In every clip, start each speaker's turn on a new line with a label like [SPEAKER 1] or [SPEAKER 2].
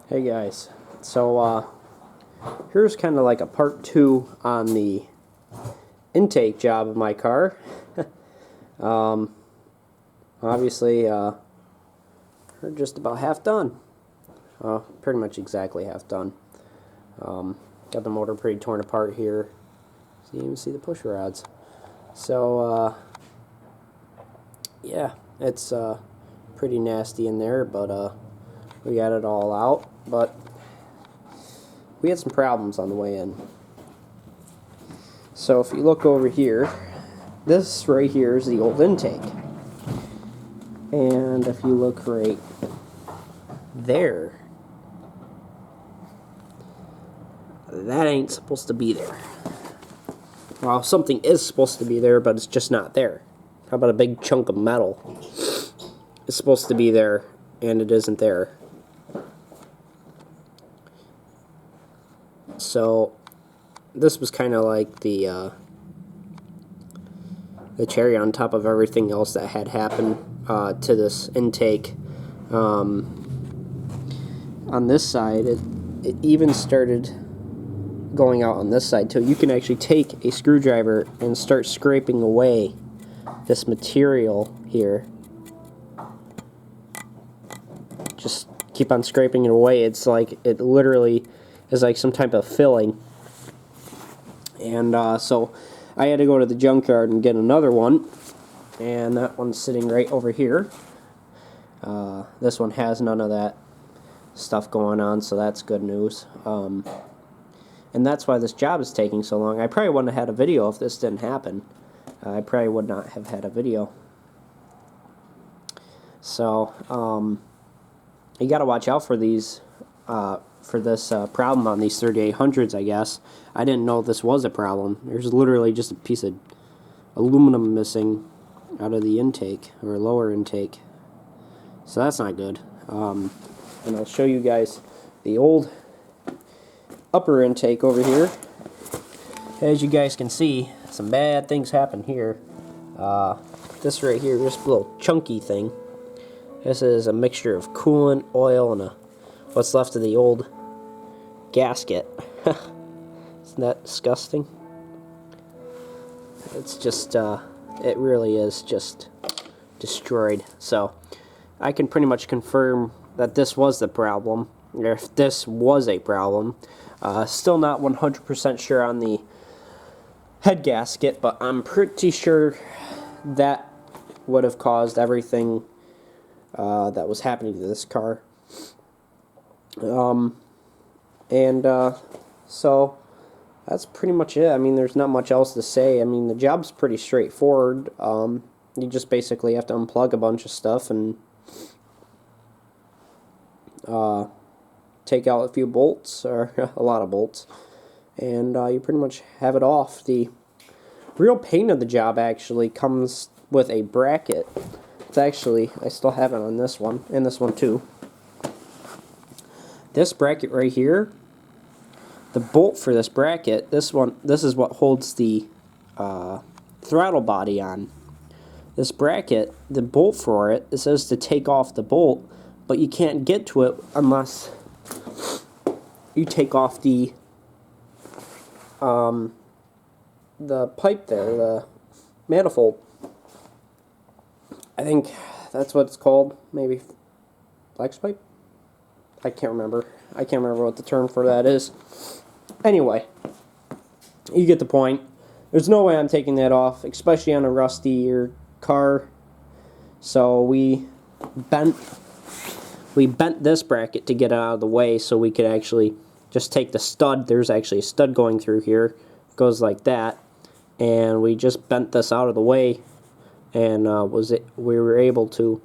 [SPEAKER 1] Hey guys, so here's kind of like a part 2 on the intake job of my car. Obviously, we're just about half done. Pretty much exactly half done. Got the motor pretty torn apart here. So you even see the push rods. So, yeah, it's pretty nasty in there, but we got it all out. But we had some problems on the way in. So if you look over here, this right here is the old intake. And if you look right there, that ain't supposed to be there. Well, something is supposed to be there, but it's just not there. How about a big chunk of metal? It's supposed to be there, and it isn't there. So this was kind of like the cherry on top of everything else that had happened to this intake. On this side, it even started going out on this side too. You can actually take a screwdriver and start scraping away this material here. Just keep on scraping it away. It's like it literally is like some type of filling. And so I had to go to the junkyard and get another one, and that one's sitting right over here. This one has none of that stuff going on, so that's good news. And that's why this job is taking so long. I probably wouldn't have had a video if this didn't happen. I probably would not have had a video. So you got to watch out for these. For this problem on these 3800s, I guess. I didn't know this was a problem. There's literally just a piece of aluminum missing out of the intake, or lower intake. So that's not good. And I'll show you guys the old upper intake over here. As you guys can see, some bad things happen here. This right here, this little chunky thing. This is a mixture of coolant, oil, and what's left of the old gasket. Isn't that disgusting? It's just, it really is just destroyed. So, I can pretty much confirm that this was the problem, or if this was a problem. Still not 100% sure on the head gasket, but I'm pretty sure that would have caused everything that was happening to this car. So that's pretty much it. I mean, there's not much else to say. I mean, the job's pretty straightforward. You just basically have to unplug a bunch of stuff and take out a few bolts, or a lot of bolts, and you pretty much have it off. The real pain of the job actually comes with a bracket. It's actually, I still have it on this one, and this one too. This bracket right here, the bolt for this bracket, this is what holds the throttle body on. This bracket, the bolt for it, it says to take off the bolt, but you can't get to it unless you take off the pipe there, the manifold. I think that's what it's called, maybe flex pipe? I can't remember. I can't remember what the term for that is. Anyway, you get the point. There's no way I'm taking that off, especially on a rustier car. So we bent this bracket to get it out of the way so we could actually just take the stud. There's actually a stud going through here. It goes like that. And we just bent this out of the way, and we were able to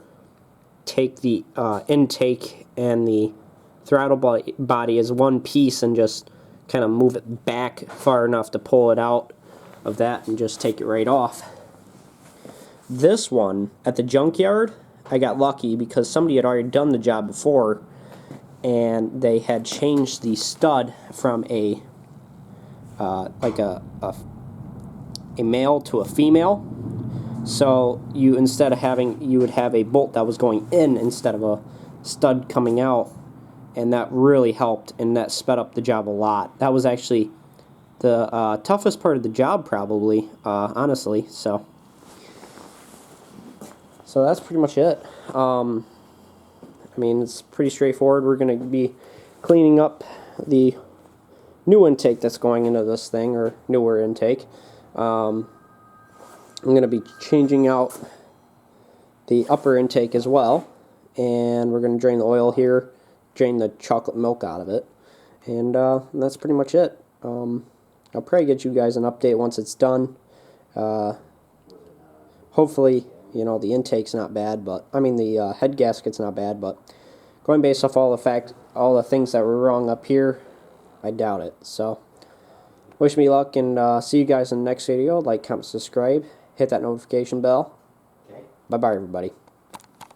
[SPEAKER 1] take the intake and the throttle body as one piece and just kind of move it back far enough to pull it out of that and just take it right off. This one at the junkyard, I got lucky because somebody had already done the job before, and they had changed the stud from a male to a female. So you, instead of having, you would have a bolt that was going in instead of a stud coming out. and that really helped, and that sped up the job a lot. That was actually the toughest part of the job, probably, honestly. So that's pretty much it. I mean, it's pretty straightforward. We're going to be cleaning up the new intake that's going into this thing, or newer intake. I'm going to be changing out the upper intake as well, and we're going to drain the oil here, drain the chocolate milk out of it, and that's pretty much it. I'll probably get you guys an update once it's done. Hopefully, you know, the intake's not bad, but I mean the head gasket's not bad, but going based off all the things that were wrong up here, I doubt it. So wish me luck, and see you guys in the next video. Like, comment, subscribe, hit that notification bell. Bye bye, everybody.